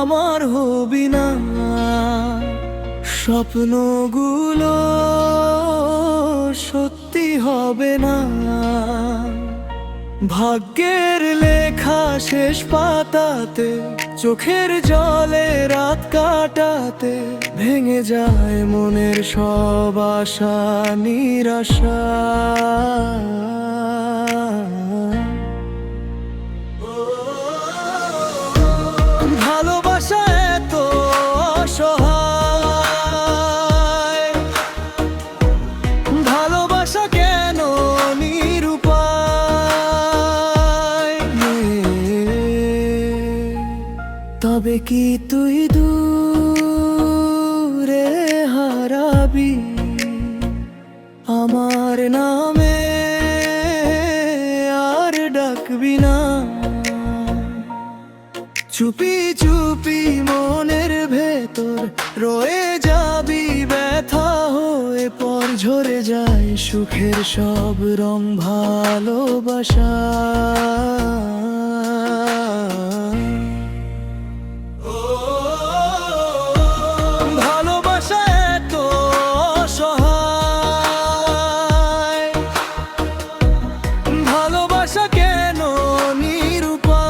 আমার হবি না। স্বপ্নগুলো সত্যি হবে না। ভাগ্যের লেখা শেষ পাতাতে, চোখের জলে রাত কাটাতে ভেঙে যায় মনের সব আশা নিরাশা। ভালোবাসা এত অসহায়, ভালোবাসা কেন নিরুপায়। তবে কি তুই দূরে হারাবি আমার নামে, আর ডাকবি না? চুপি চুপি মনের ভেতর রয়ে যাবি ব্যথা হয়ে, পর ঝরে যায় সুখের সব রং ভালোবাসা। ভালোবাসা এত অসহায়, ভালোবাসা কেন নিরুপায়।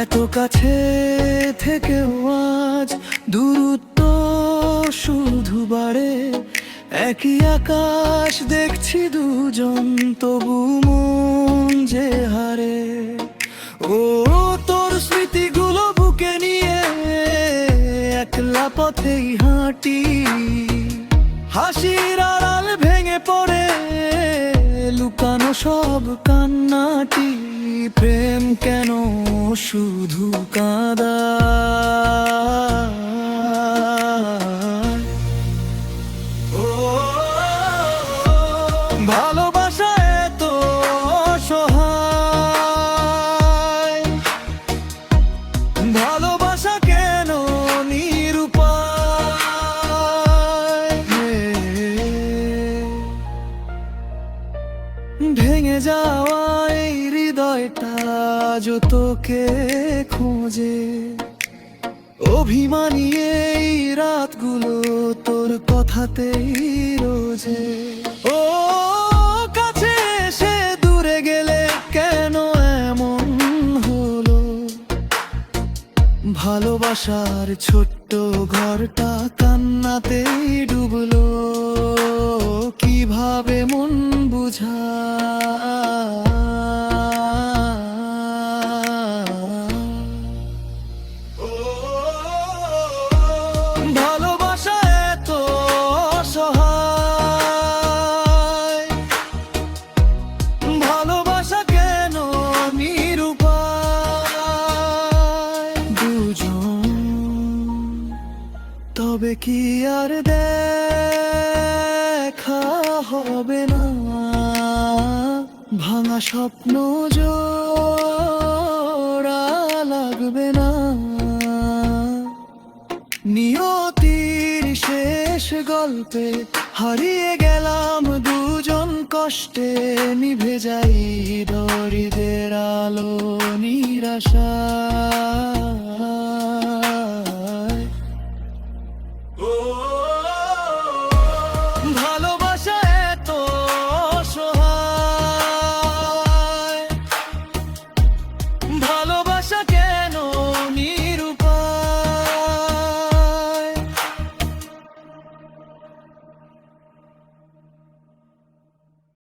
এত কাছে থেকেও আজ দূরত্ব শুধু বাড়ে। একই আকাশ দেখছি দুজন, তবু মন যে হারে। ও তোর স্মৃতিগুলো বুকে নিয়ে একলা পথেই হাঁটি, হাসির আড়াল ভেঙে পড়ে লুকানো সব কান্নাটি। প্রেম কেন শুধু কাঁদা, ভালোবাসা এত অসহায়, ভালোবাসা কেন নিরুপায়। ভেঙে যাওয়া এই হৃদয়টা আজ তোকে খোঁজে। অভিমানী এই রাতগুলো তোর কথাতেই রোজে। ও কাছে এসে দূরে গেলে কেন এমন হলো? ভালোবাসার ছোট্ট ঘরটা কান্নাতেই ডুবলো। কিভাবে মন বুঝা ভালোবাসা এত অসহায়, ভালোবাসা কেন নিরুপায়। দুজন তবে কি আর দেখা হবে না? ভাঙা স্বপ্ন জোড়া লাগবে না। নিয়তির শেষ গল্পে হারিয়ে গেলাম দুজন কষ্টে, নিভে যাই হৃদয়ের আলো নিরাশা।